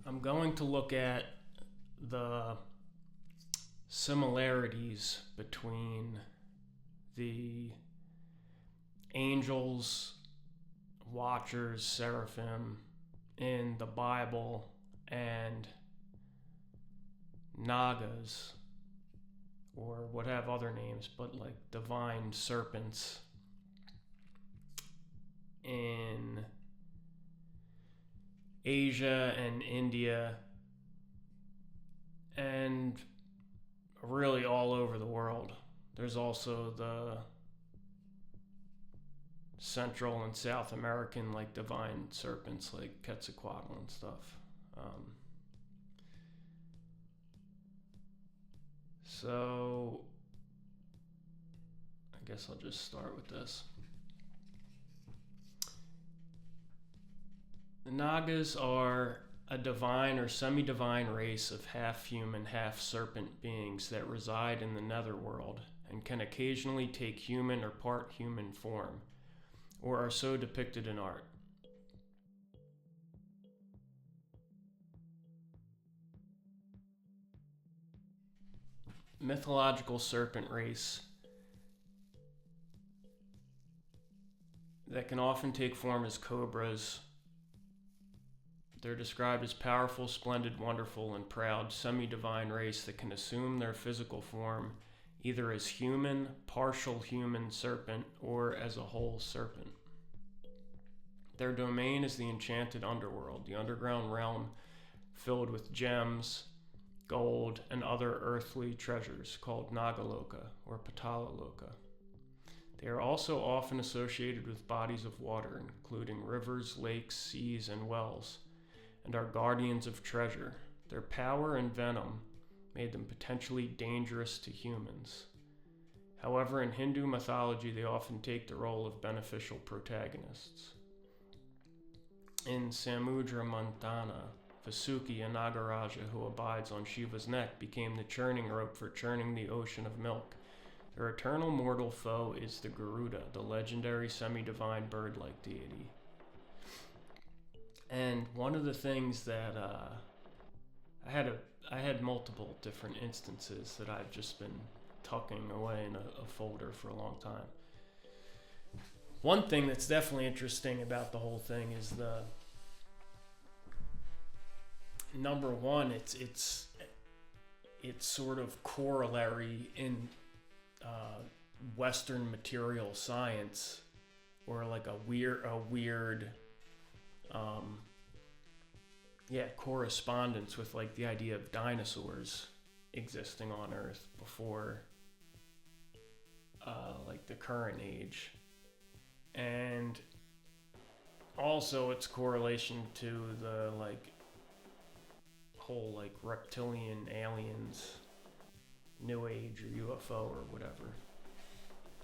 I'm going to look at the similarities between the angels, watchers, seraphim in the Bible and Nagas, or what have other names, but like divine serpents in Asia and India and really all over the world. There's also the Central and South American like divine serpents like Quetzalcoatl and stuff. So I guess I'll just start with this. The Nagas are a divine or semi-divine race of half-human, half-serpent beings that reside in the netherworld and can occasionally take human or part human form, or are so depicted in art. Mythological serpent race that can often take form as cobras. They're described as powerful, splendid, wonderful, and proud semi-divine race that can assume their physical form either as human, partial human serpent, or as a whole serpent. Their domain is the enchanted underworld, the underground realm filled with gems, gold, and other earthly treasures called Nagaloka or Patalaloka. They are also often associated with bodies of water, including rivers, lakes, seas, and wells, and are guardians of treasure. Their power and venom made them potentially dangerous to humans. However, in Hindu mythology, they often take the role of beneficial protagonists. In Samudra Mantana, Vasuki, a Nagaraja who abides on Shiva's neck, became the churning rope for churning the ocean of milk. Their eternal mortal foe is the Garuda, the legendary semi-divine bird-like deity. And one of the things that I had multiple different instances that I've just been tucking away in a folder for a long time. One thing that's definitely interesting about the whole thing is the number one. It's sort of corollary in Western material science, or like a weird correspondence with like the idea of dinosaurs existing on Earth before like the current age, and also its correlation to the like whole like reptilian aliens, new age or UFO or whatever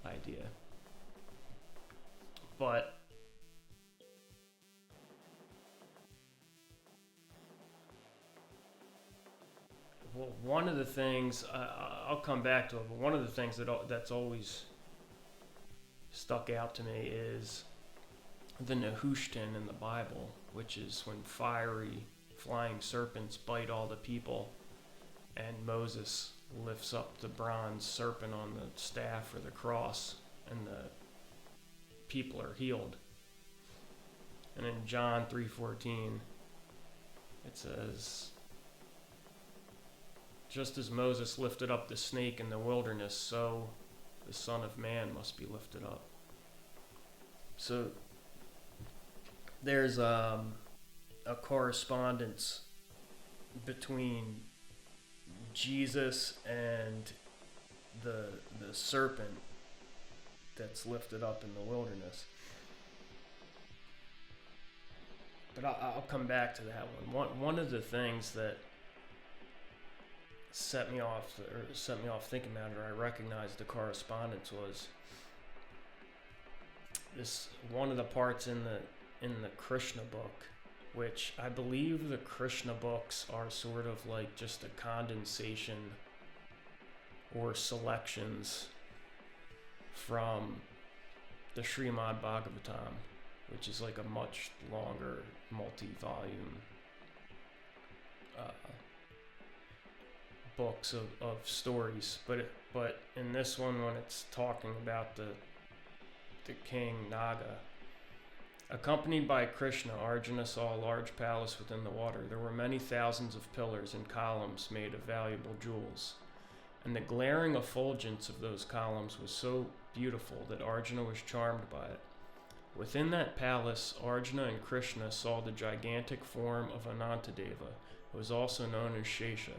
idea. But well, one of the things I'll come back to it, but one of the things that's always stuck out to me is the Nehushtan in the Bible, which is when fiery flying serpents bite all the people, and Moses lifts up the bronze serpent on the staff or the cross, and the people are healed. And in John 3:14, it says, just as Moses lifted up the snake in the wilderness, so the Son of Man must be lifted up. So there's a correspondence between Jesus and the serpent that's lifted up in the wilderness. But I'll come back to that one. One of the things that set me off thinking about it, or I recognized the correspondence, was this one of the parts in the Krishna book, which I believe the Krishna books are sort of like just a condensation or selections from the Srimad Bhagavatam, which is like a much longer multi-volume books of stories, but in this one, when it's talking about the king Naga, accompanied by Krishna, Arjuna saw a large palace within the water. There were many thousands of pillars and columns made of valuable jewels, and the glaring effulgence of those columns was so beautiful that Arjuna was charmed by it. Within that palace, Arjuna and Krishna saw the gigantic form of Anantadeva, who was also known as Shesha.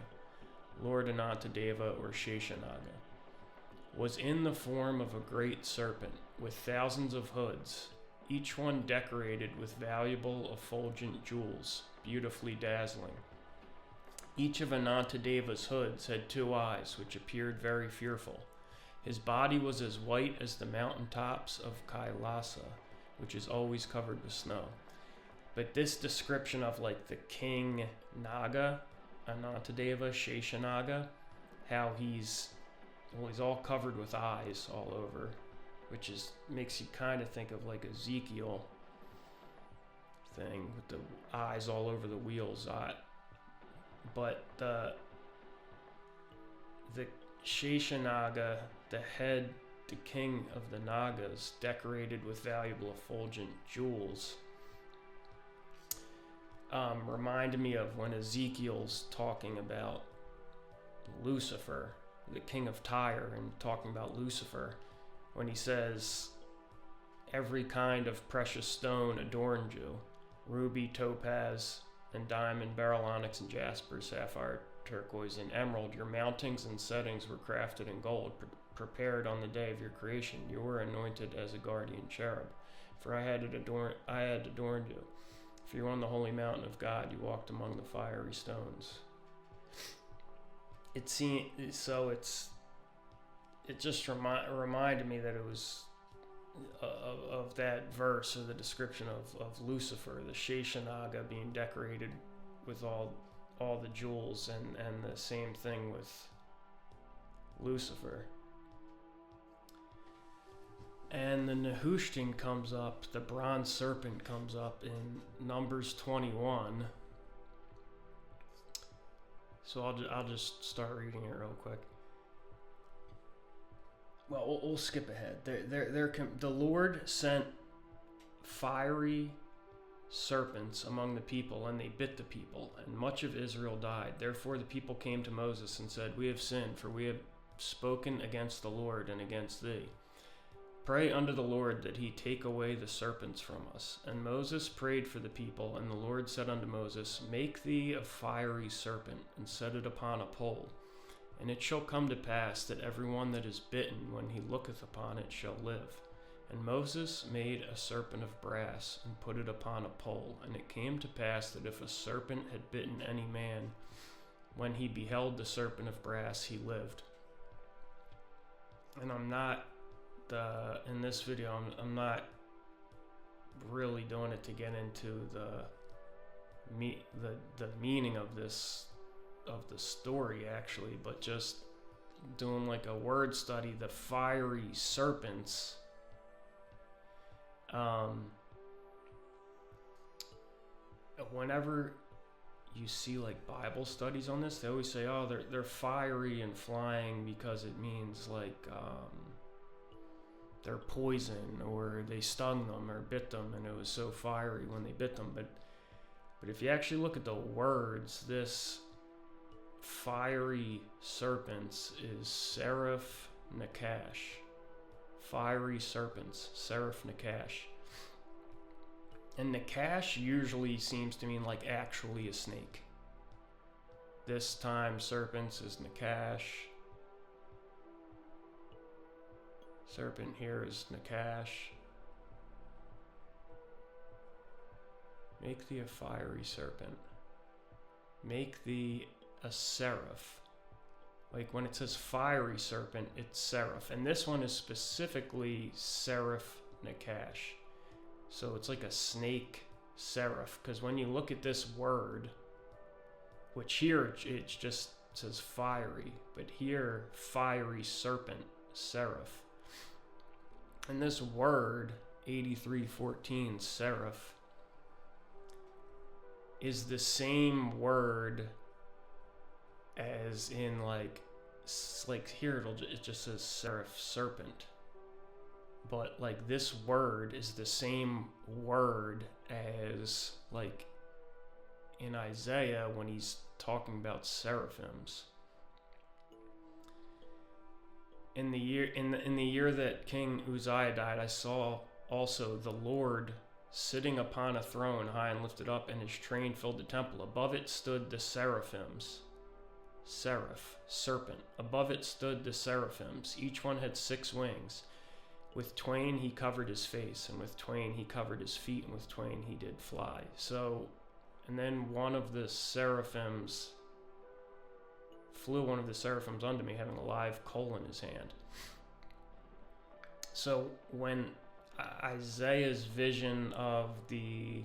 Lord Anantadeva, or Sheshanaga, was in the form of a great serpent with thousands of hoods, each one decorated with valuable effulgent jewels, beautifully dazzling. Each of Anantadeva's hoods had 2 eyes, which appeared very fearful. His body was as white as the mountain tops of Kailasa, which is always covered with snow. But this description of like the king Naga, Anantadeva, Sheshanaga, how he's all covered with eyes all over, which makes you kind of think of like Ezekiel thing with the eyes all over the wheels. But the Sheshanaga, the head, the king of the Nagas, decorated with valuable effulgent jewels, reminded me of when Ezekiel's talking about Lucifer, the king of Tyre, and talking about Lucifer, when he says, every kind of precious stone adorned you, ruby, topaz, and diamond, beryl, onyx, and jasper, sapphire, turquoise, and emerald. Your mountings and settings were crafted in gold, prepared on the day of your creation. You were anointed as a guardian cherub, for I had adorned you. If you were on the holy mountain of God, you walked among the fiery stones. It just reminded me that it was of that verse, or the description of Lucifer, the Sheshanaga, being decorated with all the jewels, and the same thing with Lucifer. And the Nehushtan comes up, the bronze serpent comes up in Numbers 21. So I'll just start reading it real quick. Well, we'll skip ahead. The Lord sent fiery serpents among the people, and they bit the people, and much of Israel died. Therefore the people came to Moses and said, we have sinned, for we have spoken against the Lord and against thee. Pray unto the Lord that he take away the serpents from us. And Moses prayed for the people, and the Lord said unto Moses, make thee a fiery serpent, and set it upon a pole. And it shall come to pass that every one that is bitten, when he looketh upon it, shall live. And Moses made a serpent of brass, and put it upon a pole. And it came to pass that if a serpent had bitten any man, when he beheld the serpent of brass, he lived. And in this video, I'm not really doing it to get into the meaning of the story, actually, but just doing like a word study. The fiery serpents, whenever you see like Bible studies on this, they always say, oh, they're fiery and flying because it means like they're poison, or they stung them or bit them and it was so fiery when they bit them. But if you actually look at the words, this fiery serpents is Seraph Nakash. Fiery serpents, Seraph Nakash. And Nakash usually seems to mean like actually a snake. This time serpents is Nakash. Serpent here is Nakash. Make thee a fiery serpent. Make thee a seraph. Like when it says fiery serpent, it's seraph. And this one is specifically Seraph Nakash. So it's like a snake seraph. Because when you look at this word, which here it just says fiery, but here fiery serpent, seraph. And this word, 8314, seraph, is the same word as in like here it just says seraph, serpent, but like this word is the same word as like in Isaiah when he's talking about seraphims. In the year that King Uzziah died, I saw also the Lord sitting upon a throne high and lifted up, and his train filled the temple. Above it stood the seraphims. Seraph, serpent. Above it stood the seraphims. Each one had 6 wings. With twain he covered his face, and with twain he covered his feet, and with twain he did fly. So, and then one of the seraphims unto me, having a live coal in his hand. So when Isaiah's vision of the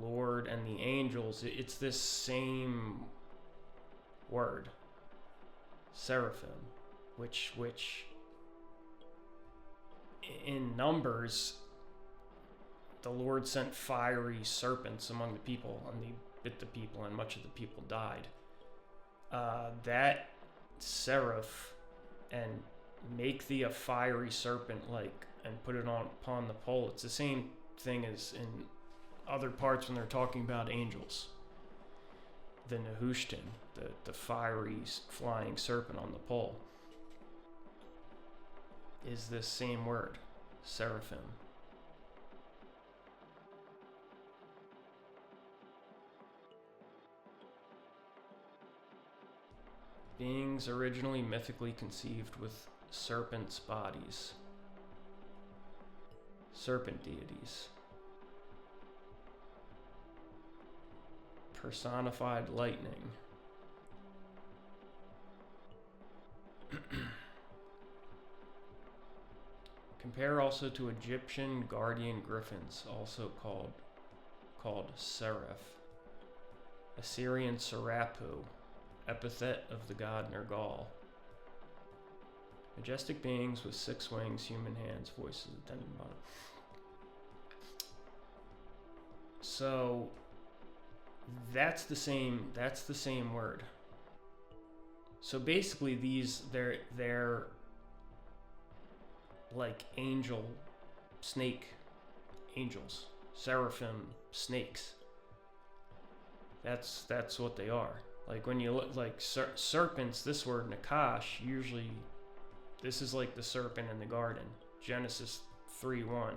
Lord and the angels, it's this same word, seraphim, which in Numbers, the Lord sent fiery serpents among the people, and they bit the people, and much of the people died. That seraph, and make thee a fiery serpent, and put it upon the pole. It's the same thing as in other parts when they're talking about angels. The Nehushtan, the fiery flying serpent on the pole, is this same word, seraphim. Beings originally mythically conceived with serpents' bodies. Serpent deities. Personified lightning. Compare also to Egyptian guardian griffins, also called seraph. Assyrian serapu, epithet of the god Nergal. Majestic beings with 6 wings, human hands, voices, attendant bottom. So that's the same word. So basically they're like angels, seraphim snakes. That's what they are. Like when you look like serpents, this word nakash, usually this is like the serpent in the garden. Genesis 3:1.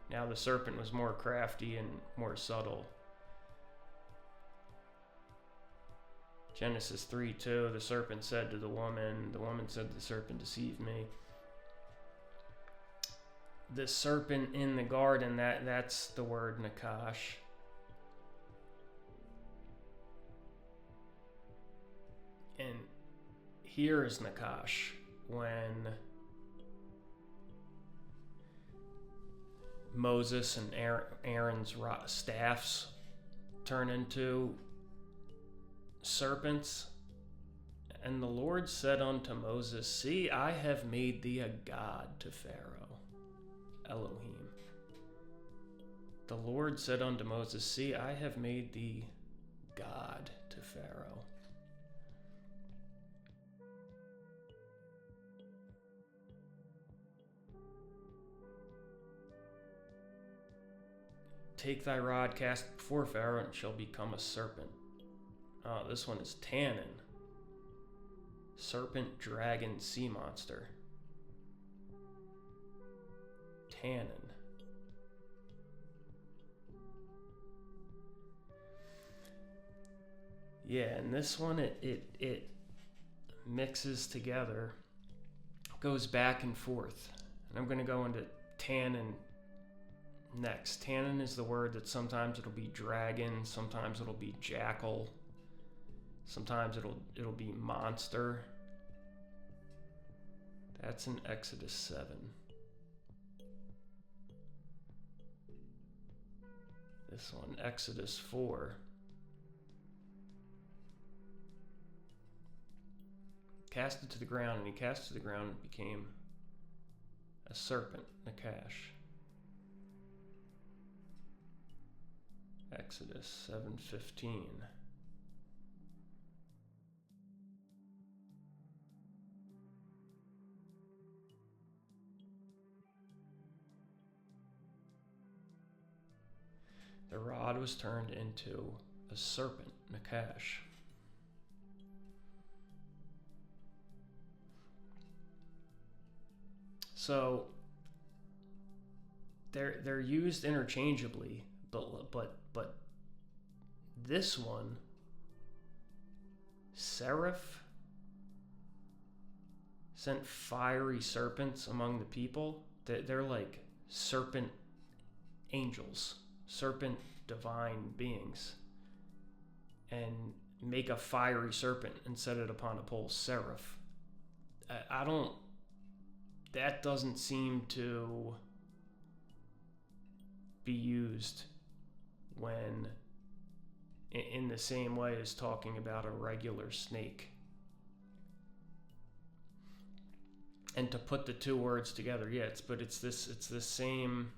Now the serpent was more crafty and more subtle. Genesis 3:2, the serpent said to the woman said to the serpent, deceive me. The serpent in the garden, that's the word nakash. And here is nakash when Moses and Aaron's staffs turn into serpents. And the Lord said unto Moses, see, I have made thee a god to Pharaoh, Elohim. The Lord said unto Moses, see, I have made thee God to Pharaoh. Take thy rod, cast it before Pharaoh, and it shall become a serpent. This one is Tannin. Serpent, dragon, sea monster. Tannin. Yeah, and this one, it mixes together, goes back and forth. And I'm going to go into Tannin next. Tannin is the word that sometimes it'll be dragon, sometimes it'll be jackal, sometimes it'll be monster. That's in Exodus 7. This one, Exodus 4. Cast it to the ground, and he cast it to the ground and became a serpent, Nakash. Exodus 7:15. was turned into a serpent, Nakash. So they're used interchangeably, but this one, Seraph, sent fiery serpents among the people. They're like serpent angels, serpent divine beings, and make a fiery serpent and set it upon a pole. Seraph. I don't. That doesn't seem to be used when in the same way as talking about a regular snake. And to put the two words together, yeah, it's the same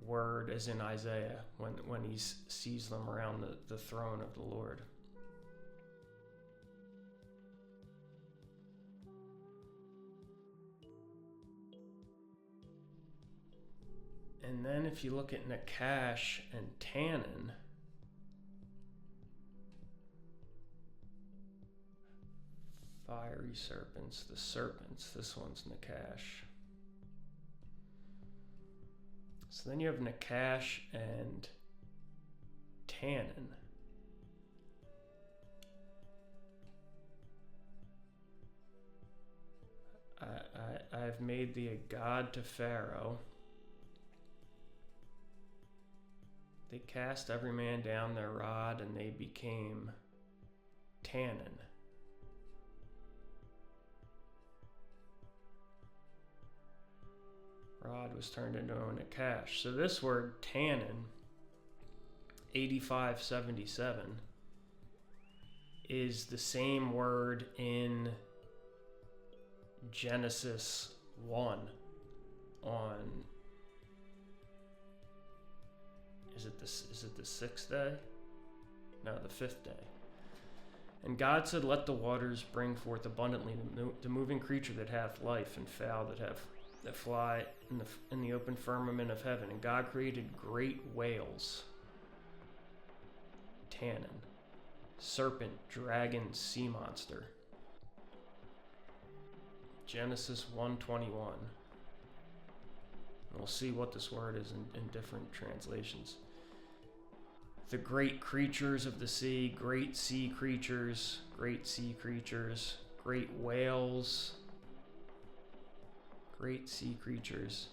word as in Isaiah when he sees them around the throne of the Lord. And then if you look at Nakash and Tannin, fiery serpents, the serpents, this one's Nakash. So then you have Nakash and Tannin. I've made thee a god to Pharaoh. They cast every man down their rod, and they became Tannin. Rod was turned into a Nakash. So this word Tannin, 8577, is the same word in Genesis 1 on, is it the sixth day? No, the fifth day. And God said, let the waters bring forth abundantly the moving creature that hath life, and fowl that fly in the open firmament of heaven. And God created great whales, Tannin, serpent, dragon, sea monster. Genesis 1:21. We'll see what this word is in different translations. The great creatures of the sea, great sea creatures, great whales, great sea creatures,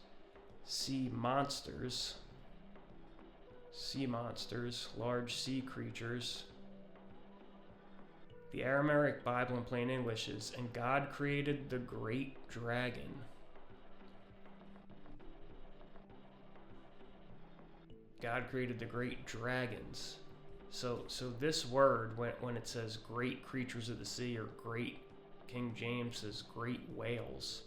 sea monsters, large sea creatures. The Aramaic Bible in plain English is, and God created the great dragon. God created the great dragons. So this word, when it says great creatures of the sea, or great, King James says great whales.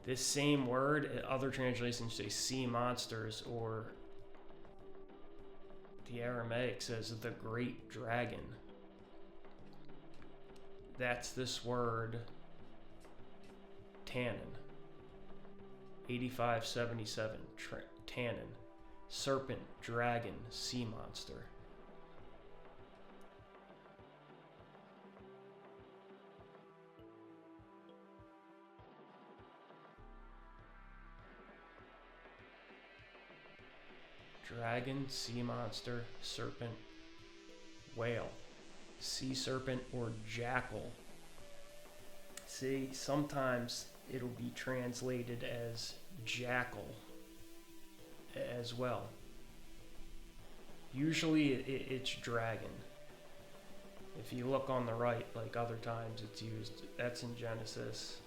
This same word, other translations say sea monsters, or the Aramaic says the great dragon. That's this word, Tannin. 8577, Tannin. Serpent, dragon, sea monster. Dragon, sea monster, serpent, whale, sea serpent, or jackal. See, sometimes it'll be translated as jackal as well. Usually it's dragon. If you look on the right, like other times it's used, that's in Genesis.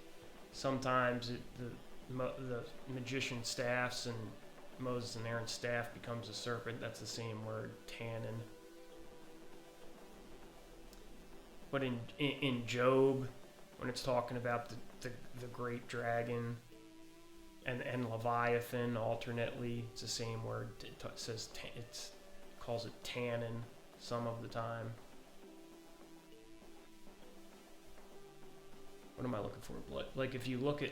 Sometimes the magician's staffs and Moses and Aaron's staff becomes a serpent. That's the same word, Tannin. But in Job, when it's talking about the great dragon and Leviathan, alternately, it's the same word. It says it calls it Tannin some of the time. What am I looking for? Like if you look at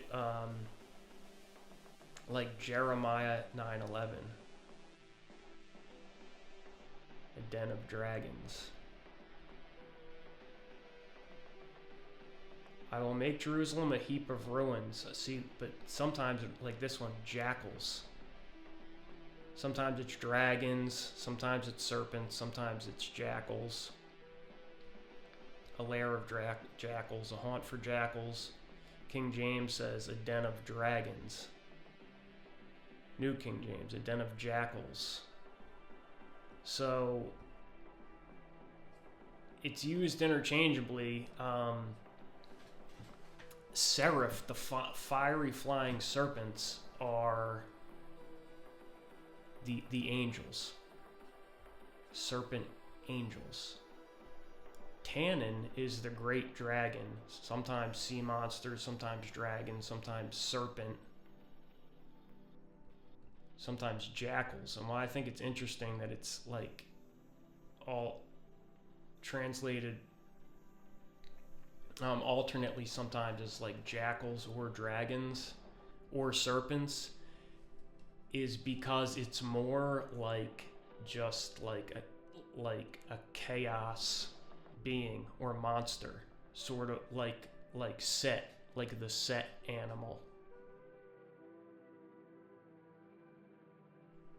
like Jeremiah 9:11, a den of dragons. I will make Jerusalem a heap of ruins. See, but sometimes, like this one, jackals. Sometimes it's dragons, sometimes it's serpents, sometimes it's jackals. A lair of jackals, a haunt for jackals. King James says a den of dragons. New King James, a den of jackals. So it's used interchangeably. Seraph, the fiery flying serpents, are the angels. Serpent angels. Tannin is the great dragon, sometimes sea monster, sometimes dragon, sometimes serpent, sometimes jackals. And why I think it's interesting that it's like all translated alternately sometimes as like jackals or dragons or serpents is because it's more like just like a chaos being or monster, sort of like Set, like the Set animal.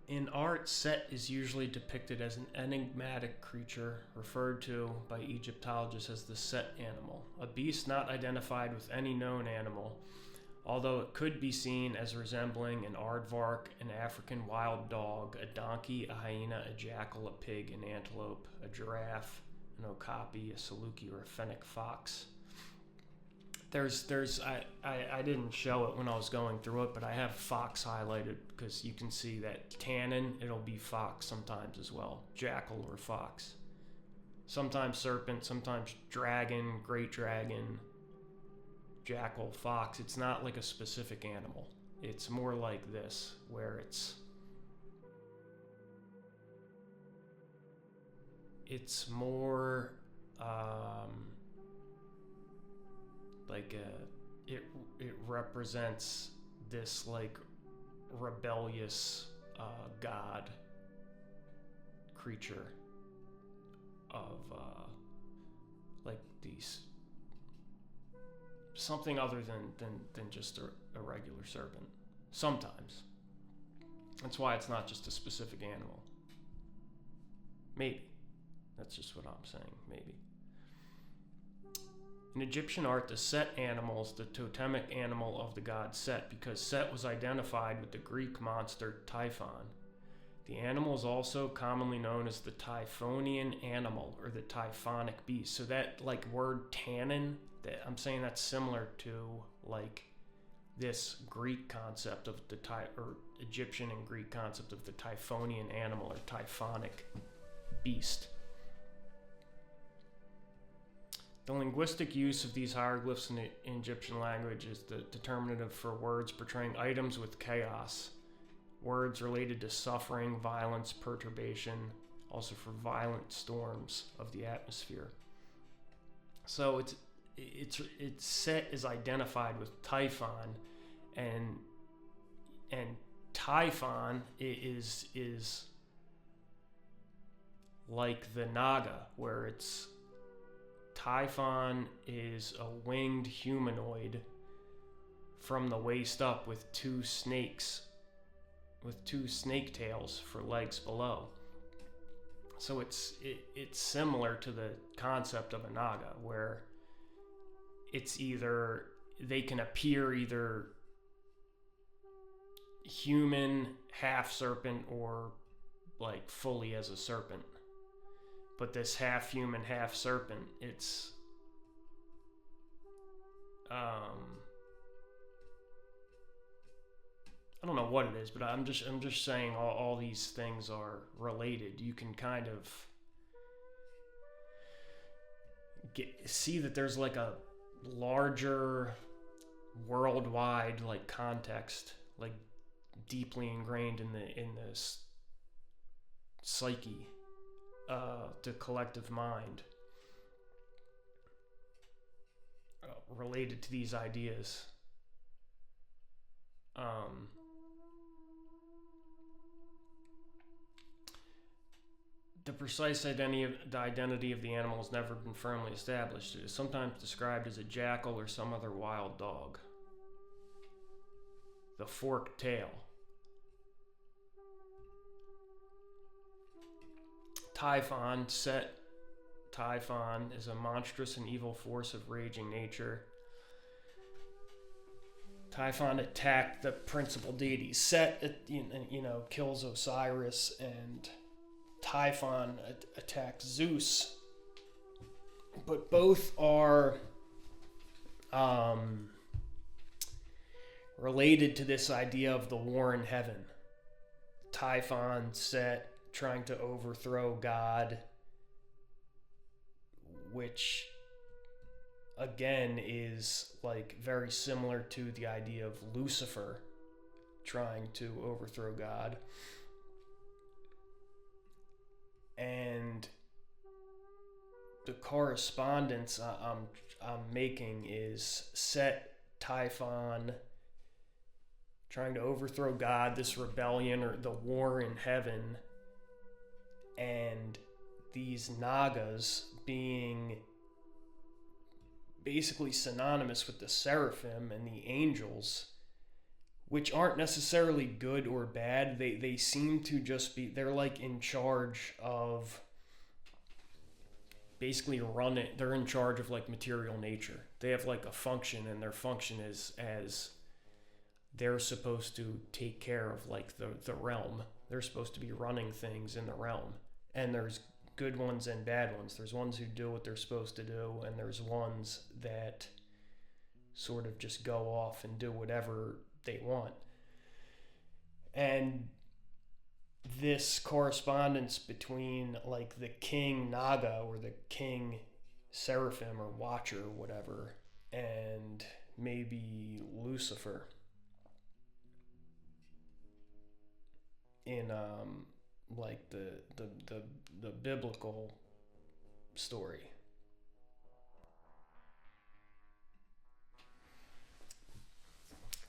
In art, Set is usually depicted as an enigmatic creature referred to by Egyptologists as the Set animal, a beast not identified with any known animal, although it could be seen as resembling an aardvark, an African wild dog, a donkey, a hyena, a jackal, a pig, an antelope, a giraffe, an okapi, a saluki, or a fennec fox. I didn't show it when I was going through it, but I have fox highlighted because you can see that tannin, it'll be fox sometimes as well, jackal or fox. Sometimes serpent, sometimes dragon, great dragon, jackal, fox. It's not like a specific animal. It's more like this, where it's more like it represents this like rebellious god creature of like these something other than just a regular serpent. Sometimes. That's why it's not just a specific animal. Maybe. That's just what I'm saying, maybe. In Egyptian art, the Set animal is the totemic animal of the god Set because Set was identified with the Greek monster Typhon. The animal is also commonly known as the Typhonian animal or the Typhonic beast. So that like word tannin, that I'm saying that's similar to like this Greek concept of the or Egyptian and Greek concept of the Typhonian animal or Typhonic beast. The linguistic use of these hieroglyphs in Egyptian language is the determinative for words portraying items with chaos, words related to suffering, violence, perturbation, also for violent storms of the atmosphere. So it's Set is identified with Typhon, and Typhon is like the Naga, where it's Typhon is a winged humanoid from the waist up with two snake tails for legs below. So it's similar to the concept of a Naga, where it's either they can appear either human, half serpent, or like fully as a serpent. But this half human, half serpent, it's I don't know what it is, but I'm just saying all these things are related. You can kind of see that there's like a larger worldwide like context, like deeply ingrained in this psyche, the collective mind, related to these ideas. The precise identity of the animal has never been firmly established. It is sometimes described as a jackal or some other wild dog. The forked tail. Typhon, Set Typhon, is a monstrous and evil force of raging nature. Typhon attacked the principal deity. Set, kills Osiris, and Typhon attacks Zeus. But both are related to this idea of the war in heaven. Typhon, Set, trying to overthrow God, which again is like very similar to the idea of Lucifer trying to overthrow God. And the correspondence I'm making is Set, Typhon trying to overthrow God, this rebellion or the war in heaven, and these Nagas being basically synonymous with the seraphim and the angels, which aren't necessarily good or bad. They seem to just be, they're like in charge of basically they're in charge of like material nature. They have like a function, and their function is as they're supposed to take care of like the realm. They're supposed to be running things in the realm. And there's good ones and bad ones. There's ones who do what they're supposed to do, and there's ones that sort of just go off and do whatever they want. And this correspondence between like the king Naga or the king seraphim or watcher or whatever, and maybe Lucifer in like the biblical story.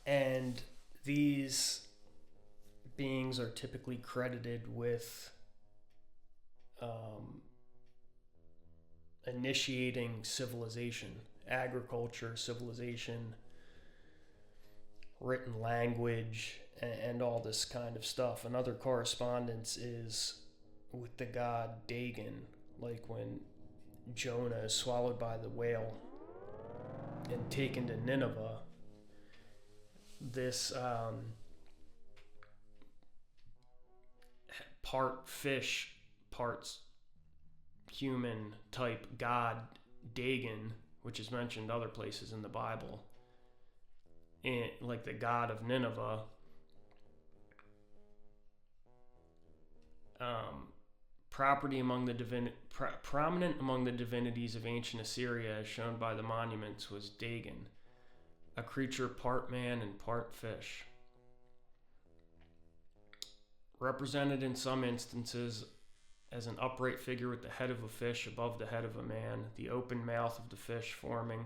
And these beings are typically credited with initiating civilization, agriculture, civilization, written language, and all this kind of stuff. Another correspondence is with the god Dagon, like when Jonah is swallowed by the whale and taken to Nineveh. This part fish, parts human type god Dagon, which is mentioned other places in the Bible, and like the god of Nineveh, prominent among the divinities of ancient Assyria, as shown by the monuments, was Dagon, a creature part man and part fish. Represented in some instances as an upright figure with the head of a fish above the head of a man, the open mouth of the fish forming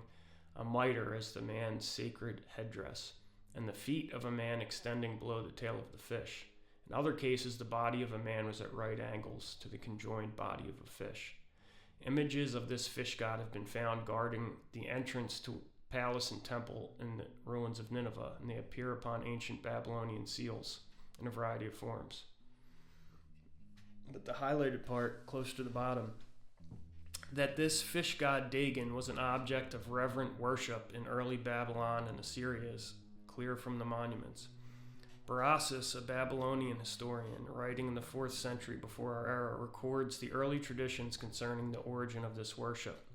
a mitre as the man's sacred headdress, and the feet of a man extending below the tail of the fish. In other cases, the body of a man was at right angles to the conjoined body of a fish. Images of this fish god have been found guarding the entrance to palace and temple in the ruins of Nineveh, and they appear upon ancient Babylonian seals in a variety of forms. But the highlighted part, close to the bottom, that this fish god Dagon was an object of reverent worship in early Babylon and Assyria is clear from the monuments. Berossus, a Babylonian historian, writing in the 4th century before our era, records the early traditions concerning the origin of this worship.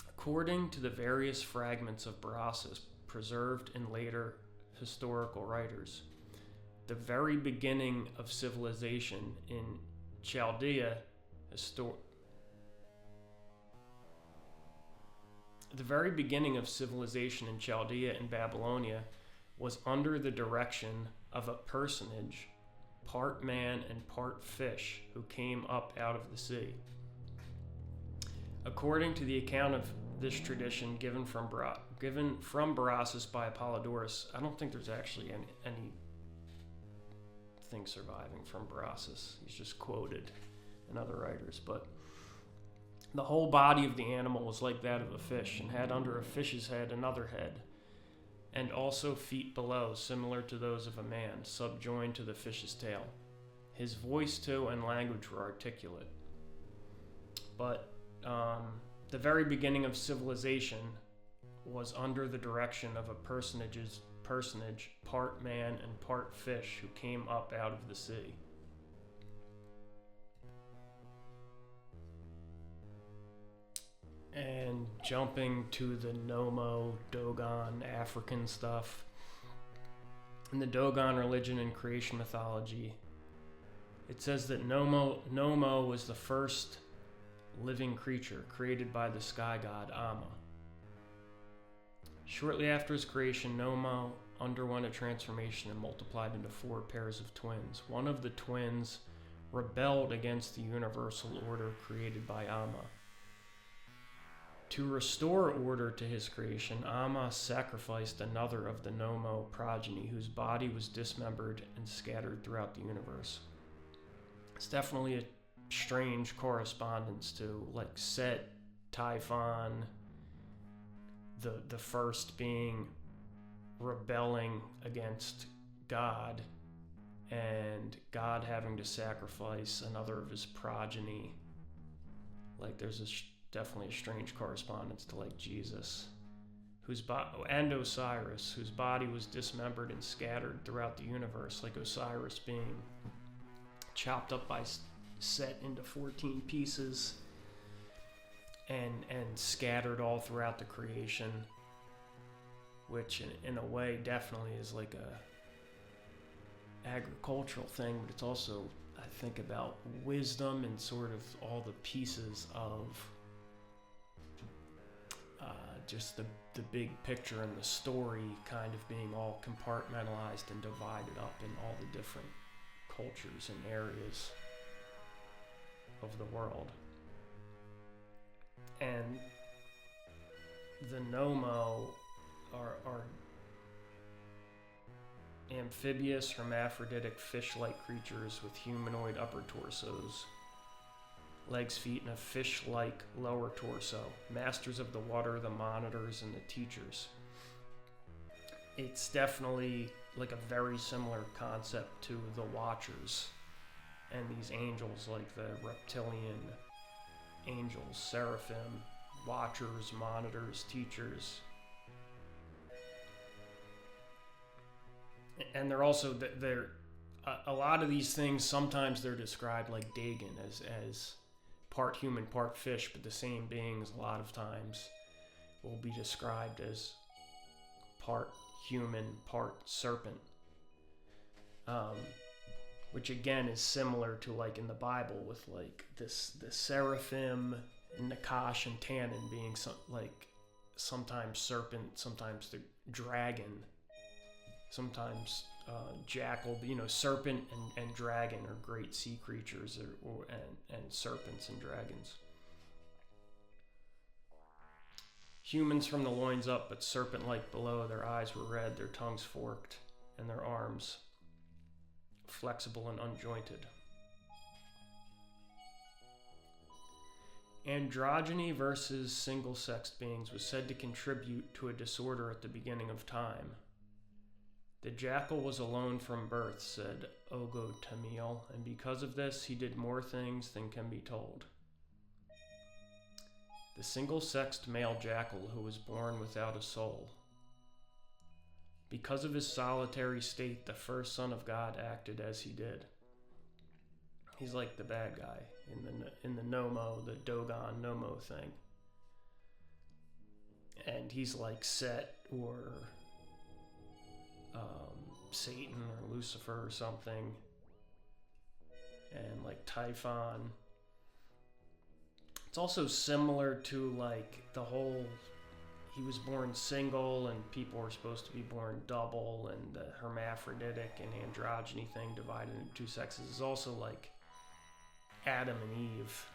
According to the various fragments of Berossus preserved in later historical writers, the very beginning of civilization in Chaldea and Babylonia was under the direction of a personage, part man and part fish, who came up out of the sea. According to the account of this tradition given from Berossus by Apollodorus, I don't think there's actually anything surviving from Berossus. He's just quoted and other writers, but the whole body of the animal was like that of a fish and had under a fish's head another head, and also feet below, similar to those of a man, subjoined to the fish's tail. His voice, too, and language were articulate. But the very beginning of civilization was under the direction of a personage, part man and part fish, who came up out of the sea. And jumping to the Nomo, Dogon, African stuff. In the Dogon religion and creation mythology, it says that Nomo was the first living creature created by the sky god Amma. Shortly after his creation, Nomo underwent a transformation and multiplied into 4 pairs of twins. One of the twins rebelled against the universal order created by Amma. To restore order to his creation, Amma sacrificed another of the Nomo progeny, whose body was dismembered and scattered throughout the universe. It's definitely a strange correspondence to, like, Set, Typhon, the first being rebelling against God, and God having to sacrifice another of his progeny. Like, there's definitely a strange correspondence to, like, Jesus, and Osiris, whose body was dismembered and scattered throughout the universe, like Osiris being chopped up by Set into 14 pieces and scattered all throughout the creation, which in a way definitely is like a agricultural thing, but it's also, I think, about wisdom and sort of all the pieces of just the big picture and the story kind of being all compartmentalized and divided up in all the different cultures and areas of the world. And the Nomo are amphibious, hermaphroditic, fish-like creatures with humanoid upper torsos, legs, feet, and a fish-like lower torso, masters of the water, the monitors, and the teachers. It's definitely like a very similar concept to the Watchers and these angels, like the reptilian angels, seraphim, watchers, monitors, teachers. And they're also, a lot of these things, sometimes they're described like Dagon, as part human, part fish, but the same beings a lot of times will be described as part human, part serpent. Which again is similar to, like, in the Bible with, like, the seraphim, Nakash, and Tannin being sometimes serpent, sometimes the dragon, sometimes jackal. Serpent and dragon are great sea creatures, and serpents and dragons. Humans from the loins up, but serpent-like below. Their eyes were red, their tongues forked, and their arms flexible and unjointed. Androgyny versus single-sexed beings was said to contribute to a disorder at the beginning of time. The jackal was alone from birth, said Ogo Tamil, and because of this, he did more things than can be told. The single-sexed male jackal who was born without a soul. Because of his solitary state, the first son of God acted as he did. He's like the bad guy in the Nomo, the Dogon Nomo thing. And he's like Set or Satan or Lucifer or something. And like Typhon. It's also similar to, like, the whole, he was born single and people were supposed to be born double, and the hermaphroditic and androgyny thing divided into two sexes is also like Adam and Eve,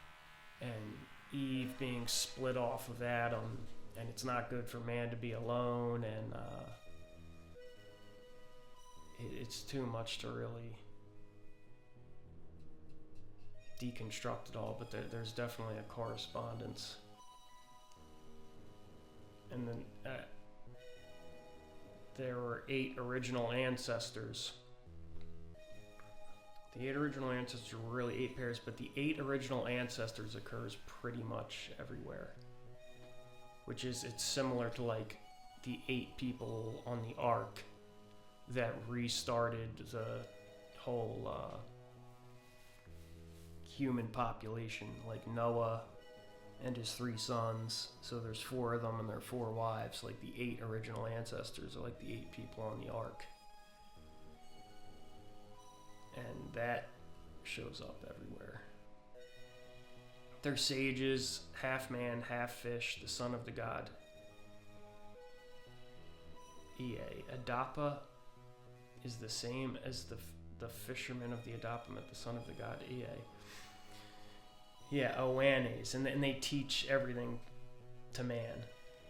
and Eve being split off of Adam, and it's not good for man to be alone, and it's too much to really deconstruct it all, but there's definitely a correspondence. And then there were 8 original ancestors. The 8 original ancestors were really 8 pairs, but the 8 original ancestors occurs pretty much everywhere. Which is, it's similar to like the 8 people on the ark that restarted the whole human population, like Noah and his 3 sons. So there's 4 of them and their 4 wives. Like the 8 original ancestors are like the 8 people on the ark. And that shows up everywhere. They're sages, half man, half fish, the son of the god Ea. Adapa is the same as the fisherman of the Adapamut, the son of the god Ea. Yeah, Oannes, and they teach everything to man.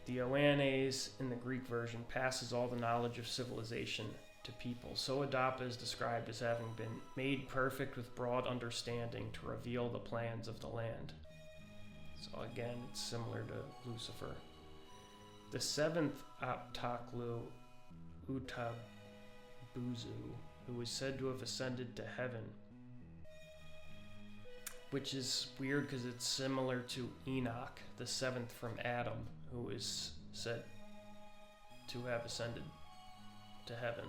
The Oannes in the Greek version passes all the knowledge of civilization to people. So Adapa is described as having been made perfect with broad understanding to reveal the plans of the land. So again, it's similar to Lucifer. The 7th Aptaklu, Utabuzu, who was said to have ascended to heaven, which is weird because it's similar to Enoch, the 7th from Adam, who is said to have ascended to heaven.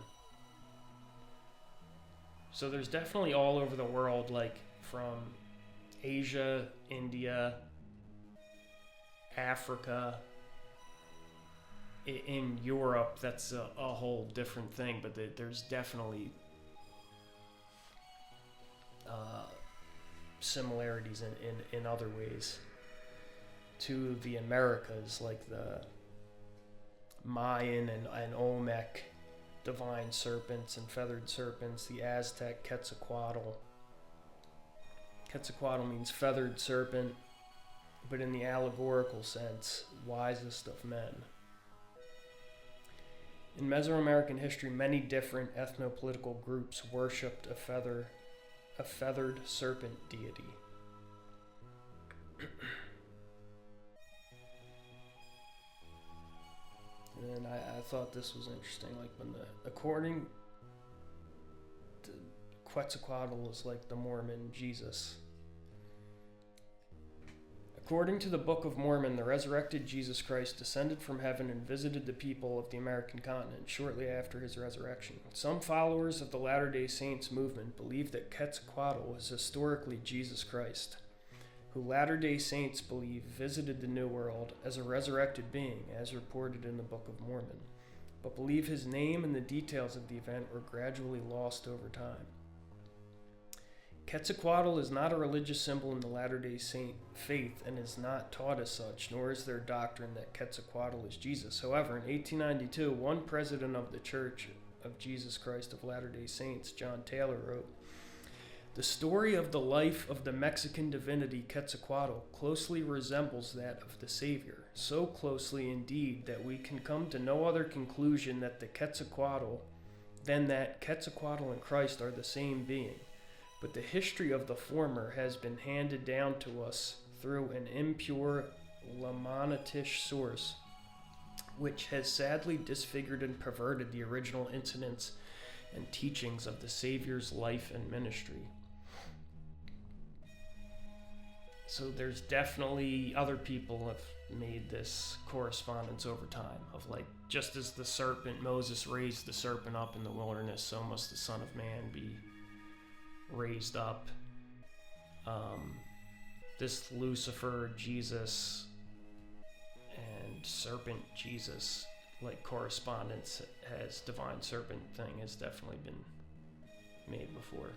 So there's definitely all over the world, like from Asia, India, Africa, in Europe, that's a whole different thing, but there's definitely similarities in other ways to the Americas, like the Mayan and Olmec divine serpents and feathered serpents, the Aztec Quetzalcoatl. Quetzalcoatl means feathered serpent, but in the allegorical sense, wisest of men. In Mesoamerican history, many different ethno-political groups worshipped a feathered serpent deity. And I thought this was interesting, like according to Quetzalcoatl is like the Mormon Jesus. According to the Book of Mormon, the resurrected Jesus Christ descended from heaven and visited the people of the American continent shortly after his resurrection. Some followers of the Latter-day Saints movement believe that Quetzalcoatl was historically Jesus Christ, who Latter-day Saints believe visited the New World as a resurrected being, as reported in the Book of Mormon, but believe his name and the details of the event were gradually lost over time. Quetzalcoatl is not a religious symbol in the Latter-day Saint faith and is not taught as such, nor is there doctrine that Quetzalcoatl is Jesus. However, in 1892, one president of the Church of Jesus Christ of Latter-day Saints, John Taylor, wrote, "The story of the life of the Mexican divinity Quetzalcoatl closely resembles that of the Savior, so closely indeed that we can come to no other conclusion than that Quetzalcoatl and Christ are the same being. But the history of the former has been handed down to us through an impure Lamanitish source, which has sadly disfigured and perverted the original incidents and teachings of the Savior's life and ministry." So there's definitely other people have made this correspondence over time of like, just as the serpent, Moses raised the serpent up in the wilderness, so must the Son of Man be raised up. This Lucifer Jesus and serpent Jesus, like correspondence has divine serpent thing has definitely been made before.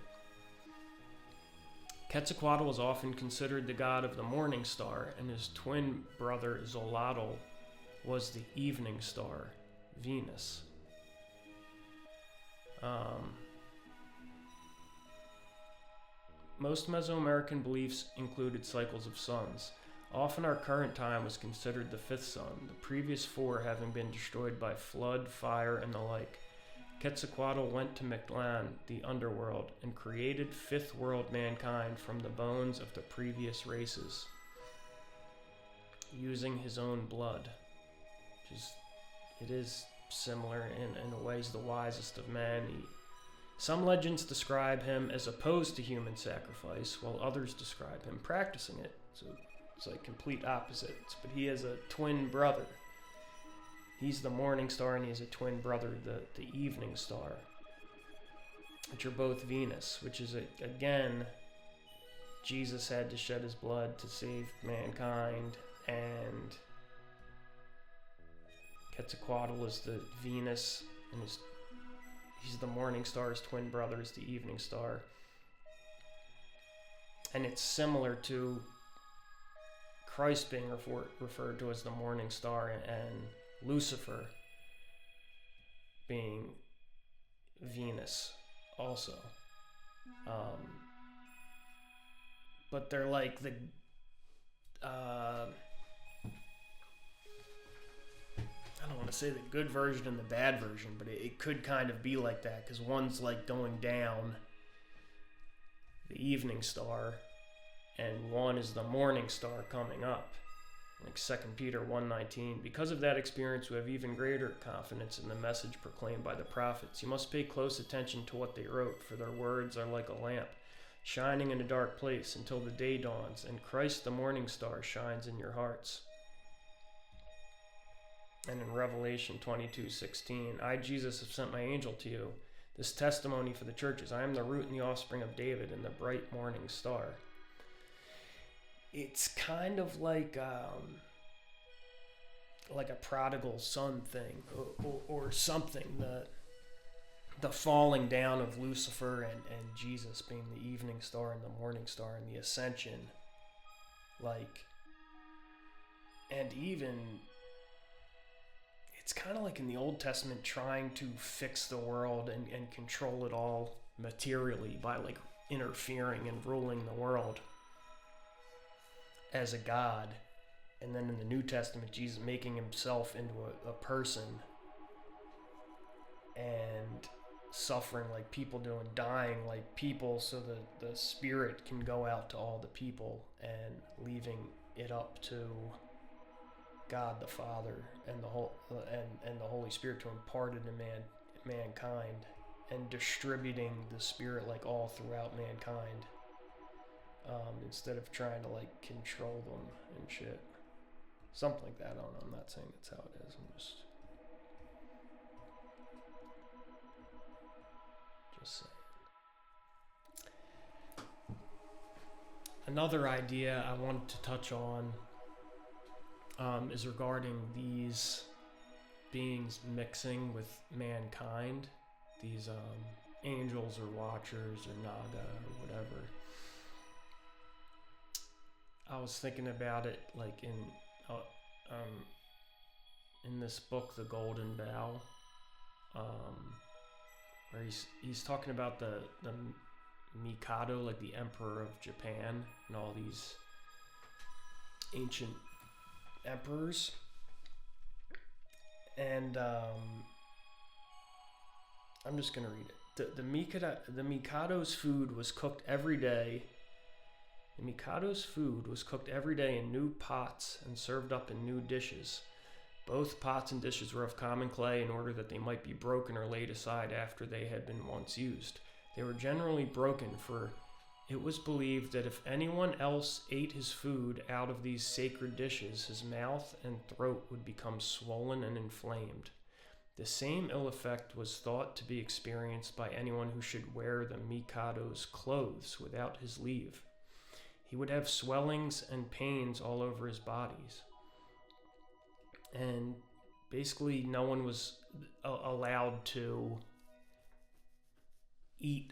Quetzalcoatl is often considered the god of the morning star, and his twin brother Xolotl was the evening star, Venus. Most Mesoamerican beliefs included cycles of suns. Often our current time was considered the 5th sun, the previous 4 having been destroyed by flood, fire, and the like. Quetzalcoatl went to Mictlan, the underworld, and created fifth world mankind from the bones of the previous races, using his own blood. It is similar in ways the wisest of men. Some legends describe him as opposed to human sacrifice, while others describe him practicing it. So it's like complete opposites. But he has a twin brother. He's the morning star, and he has a twin brother, the evening star, which are both Venus, which is, again, Jesus had to shed his blood to save mankind, and Quetzalcoatl is the Venus, and he's the morning star. His twin brother is the evening star. And it's similar to Christ being referred to as the morning star, and Lucifer being Venus also. But they're like the I don't want to say the good version and the bad version, but it could kind of be like that, because one's like going down, the evening star, and one is the morning star coming up. Like 2 Peter 1:19, because of that experience we have even greater confidence in the message proclaimed by the prophets. You must pay close attention to what they wrote, for their words are like a lamp, shining in a dark place until the day dawns, and Christ the morning star shines in your hearts. And in Revelation 22:16, I, Jesus, have sent my angel to you, this testimony for the churches. I am the root and the offspring of David and the bright morning star. It's kind of like a prodigal son thing, or something. The falling down of Lucifer and Jesus being the evening star and the morning star, and the ascension. And even, it's kind of like in the Old Testament trying to fix the world and control it all materially by like interfering and ruling the world as a god. And then in the New Testament, Jesus making himself into a person and suffering like people do and dying like people, so the spirit can go out to all the people, and leaving it up to God the Father and the Holy Spirit to impart it in mankind, and distributing the spirit like all throughout mankind. Instead of trying to like control them and shit. Something like that. I don't know. I'm not saying that's how it is. I'm just saying. Another idea I wanted to touch on is regarding these beings mixing with mankind. These angels or watchers or Naga or whatever. I was thinking about it like in this book, The Golden Bough, where he's talking about the Mikado, like the Emperor of Japan, and all these ancient emperors. And I'm just gonna read it. The Mikado's food was cooked every day. The Mikado's food was cooked every day in new pots and served up in new dishes. Both pots and dishes were of common clay in order that they might be broken or laid aside after they had been once used. They were generally broken, for it was believed that if anyone else ate his food out of these sacred dishes, his mouth and throat would become swollen and inflamed. The same ill effect was thought to be experienced by anyone who should wear the Mikado's clothes without his leave. He would have swellings and pains all over his bodies. And basically no one was allowed to eat,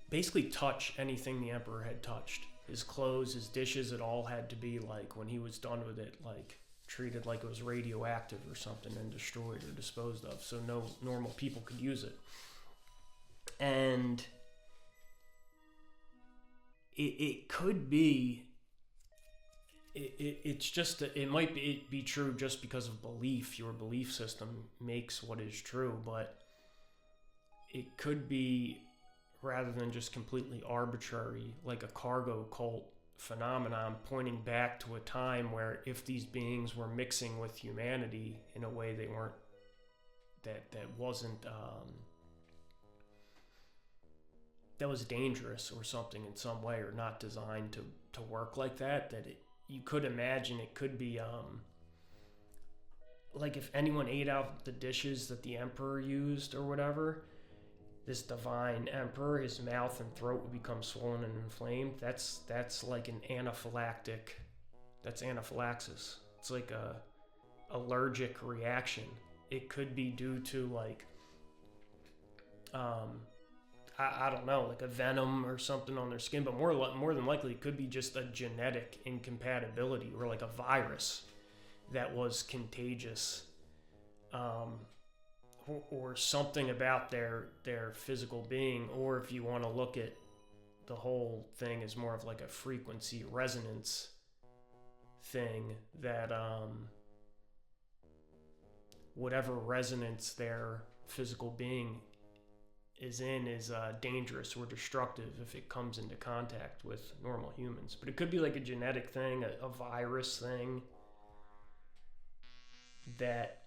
basically touch anything the emperor had touched. His clothes, his dishes, it all had to be like, when he was done with it, like treated like it was radioactive or something and destroyed or disposed of, so no normal people could use it. And it could be, it's just, it might be true just because of belief. Your belief system makes what is true, but it could be, rather than just completely arbitrary, like a cargo cult phenomenon, pointing back to a time where if these beings were mixing with humanity in a way they weren't, that wasn't, that was dangerous or something in some way, or not designed to work like that, you could imagine it could be, like if anyone ate out the dishes that the emperor used or whatever, this divine emperor, his mouth and throat would become swollen and inflamed. That's like an anaphylactic, that's anaphylaxis. It's like a allergic reaction. It could be due to like, I don't know, like a venom or something on their skin, but more than likely it could be just a genetic incompatibility, or like a virus that was contagious, or something about their physical being. Or if you want to look at the whole thing as more of like a frequency resonance thing, that whatever resonance their physical being is in is dangerous or destructive if it comes into contact with normal humans. But it could be like a genetic thing, a virus thing, that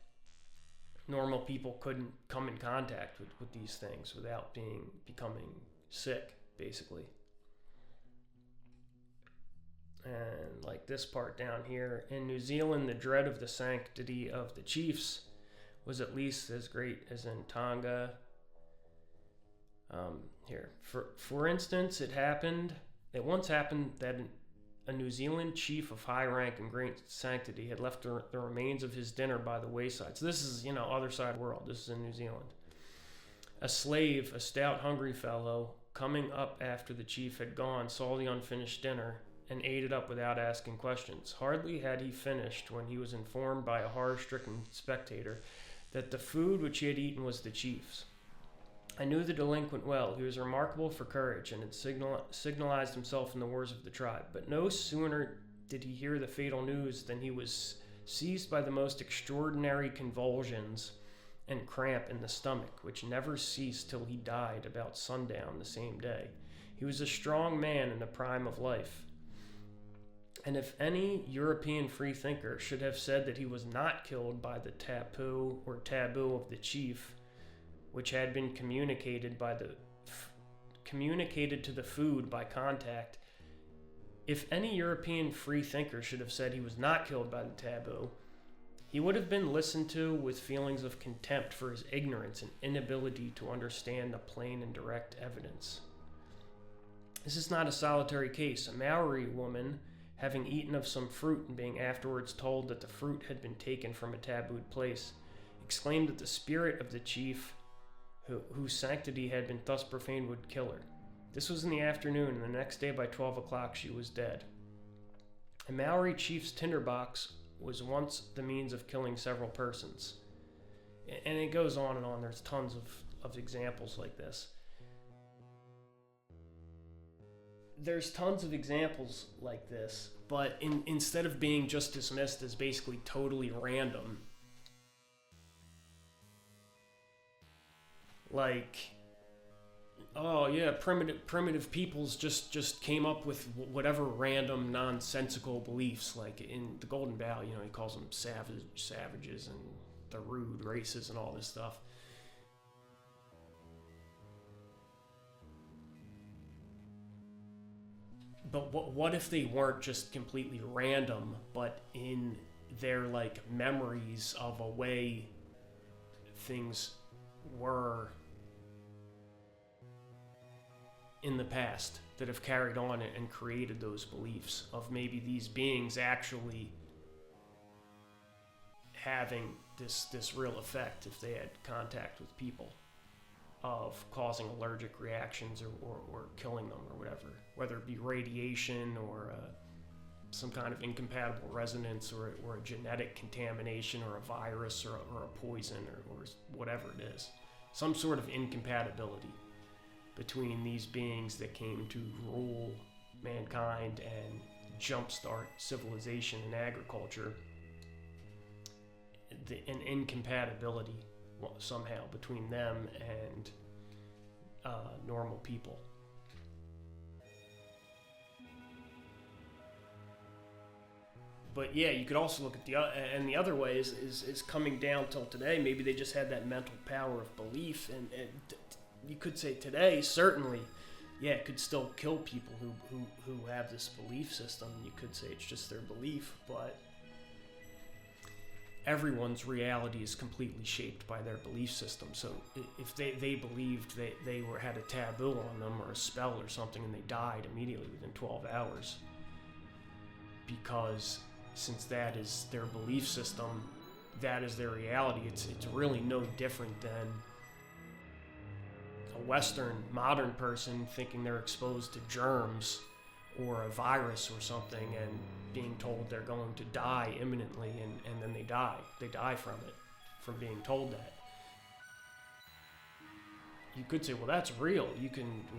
normal people couldn't come in contact with these things without becoming sick, basically. And like this part down here, in New Zealand, the dread of the sanctity of the chiefs was at least as great as in Tonga. Here, for instance, it once happened that a New Zealand chief of high rank and great sanctity had left the remains of his dinner by the wayside. So this is, other side world. This is in New Zealand. A slave, a stout, hungry fellow, coming up after the chief had gone, saw the unfinished dinner and ate it up without asking questions. Hardly had he finished when he was informed by a horror-stricken spectator that the food which he had eaten was the chief's. I knew the delinquent well. He was remarkable for courage and had signalized himself in the wars of the tribe. But no sooner did he hear the fatal news than he was seized by the most extraordinary convulsions and cramp in the stomach, which never ceased till he died about sundown the same day. He was a strong man in the prime of life. And if any European freethinker should have said that he was not killed by the taboo of the chief, which had been communicated to the food by contact, if any European freethinker should have said he was not killed by the taboo, he would have been listened to with feelings of contempt for his ignorance and inability to understand the plain and direct evidence. This is not a solitary case. A Maori woman, having eaten of some fruit and being afterwards told that the fruit had been taken from a tabooed place, exclaimed that the spirit of the chief whose sanctity had been thus profaned would kill her. This was in the afternoon, and the next day by 12 o'clock she was dead. A Maori chief's tinderbox was once the means of killing several persons. And it goes on and on. There's tons of examples like this. There's tons of examples like this, but instead of being just dismissed as basically totally random, like, oh yeah, primitive peoples just came up with whatever random nonsensical beliefs. Like in the Golden Bough, he calls them savages and the rude races and all this stuff. But what if they weren't just completely random, but in their like memories of a way things were in the past that have carried on and created those beliefs of maybe these beings actually having this real effect if they had contact with people, of causing allergic reactions or killing them or whether it be radiation or some kind of incompatible resonance or a genetic contamination or a virus or a poison or whatever it is. Some sort of incompatibility between these beings that came to rule mankind and jumpstart civilization and agriculture. An incompatibility somehow between them and normal people. But yeah, you could also look at the other way is coming down till today. Maybe they just had that mental power of belief, and you could say today, certainly, yeah, it could still kill people who have this belief system. You could say it's just their belief, but everyone's reality is completely shaped by their belief system. So if they believed they had a taboo on them or a spell or something, and they died immediately within 12 hours, because since that is their belief system, that is their reality, it's really no different than a Western modern person thinking they're exposed to germs or a virus or something and being told they're going to die imminently, and then they die from it, from being told that. You could say, well, that's real.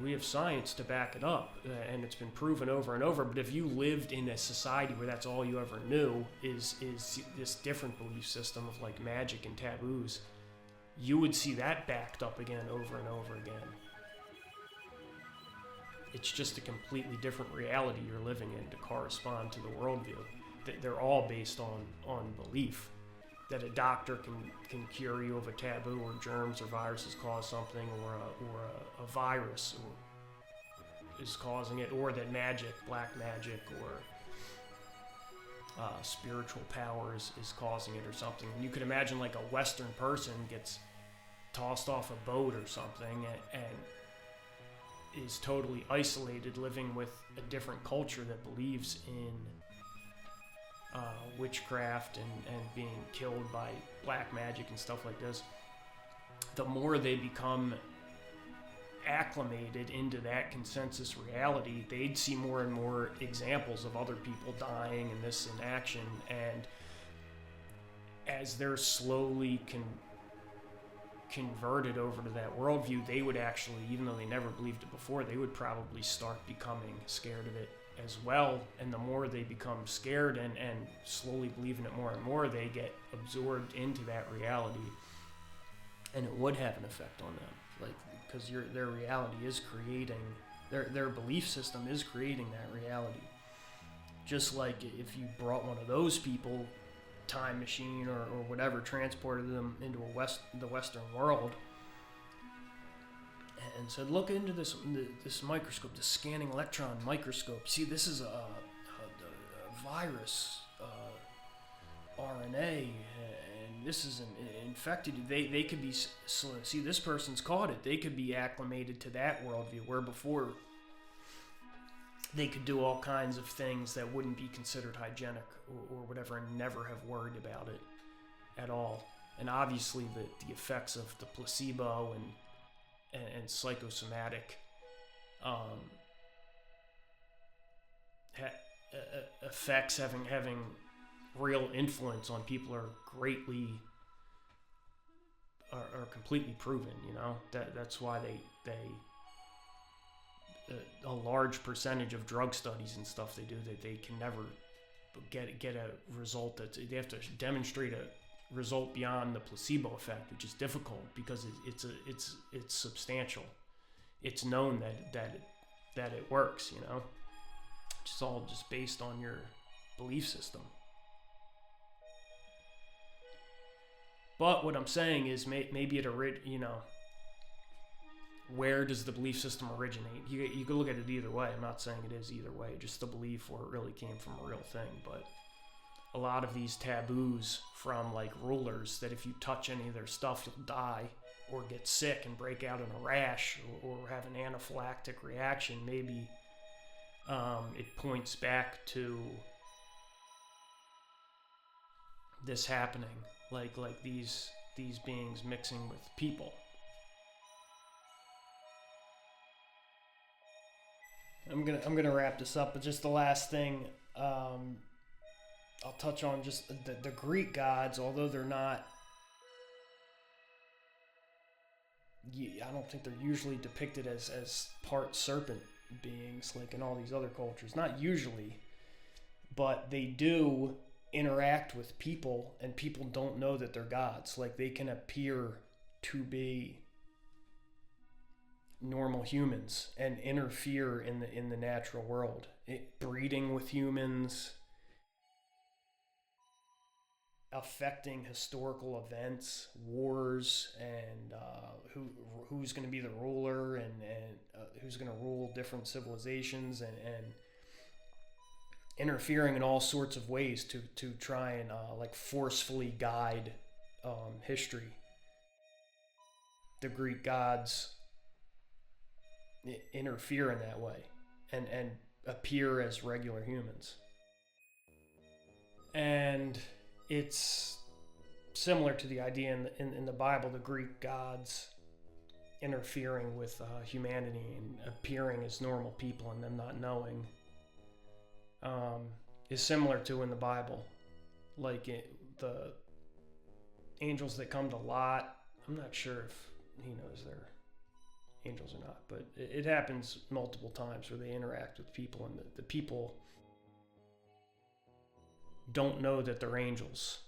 We have science to back it up, and it's been proven over and over. But if you lived in a society where that's all you ever knew is this different belief system of like magic and taboos, you would see that backed up again over and over again. It's just a completely different reality you're living in to correspond to the worldview. They're all based on belief. That a doctor can cure you of a taboo, or germs or viruses cause something, or a virus is causing it, or that magic, black magic, or spiritual powers is causing it or something. And you could imagine like a Western person gets tossed off a boat or something and is totally isolated, living with a different culture that believes in witchcraft and being killed by black magic and stuff like this. The more they become acclimated into that consensus reality, they'd see more and more examples of other people dying and this in action. And as they're slowly converted over to that worldview, they would actually, even though they never believed it before, they would probably start becoming scared of it as well. And the more they become scared and slowly believe in it more and more, they get absorbed into that reality, and it would have an effect on them, like, because their reality is creating, their belief system is creating that reality. Just like if you brought one of those people, time machine or whatever, transported them into the Western world and said, look into this microscope, the scanning electron microscope. See, this is a virus, RNA, and this is infected. They could be, see, this person's caught it. They could be acclimated to that worldview, where before they could do all kinds of things that wouldn't be considered hygienic or whatever, and never have worried about it at all. And obviously the effects of the placebo and psychosomatic effects having real influence on people are completely proven. You know, that's why they a large percentage of drug studies and stuff they do, that they can never get a result. That they have to demonstrate a result beyond the placebo effect, which is difficult because it's substantial. It's known that it works, you know. It's all just based on your belief system. But what I'm saying is maybe where does the belief system originate? You could look at it either way. I'm not saying it is either way, just the belief where it really came from a real thing. But a lot of these taboos from like rulers, that if you touch any of their stuff, you'll die or get sick and break out in a rash or have an anaphylactic reaction, maybe it points back to this happening, like these beings mixing with people. I'm gonna wrap this up, but just the last thing I'll touch on, just the Greek gods, although they're not, I don't think they're usually depicted as part serpent beings like in all these other cultures. Not usually, but they do interact with people, and people don't know that they're gods. Like, they can appear to be normal humans and interfere in the natural world, breeding with humans, affecting historical events, wars, and who's going to be the ruler, and who's going to rule different civilizations, and interfering in all sorts of ways to try and like forcefully guide history. The Greek gods interfere in that way and appear as regular humans. And it's similar to the idea in the Bible, the Greek gods interfering with humanity and appearing as normal people and them not knowing, is similar to in the Bible. Like the angels that come to Lot, I'm not sure if he knows they're angels or not, but it happens multiple times where they interact with people, and the people don't know that they're angels.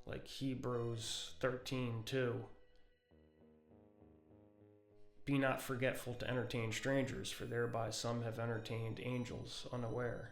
Like Hebrews 13:2. Be not forgetful to entertain strangers, for thereby some have entertained angels unaware.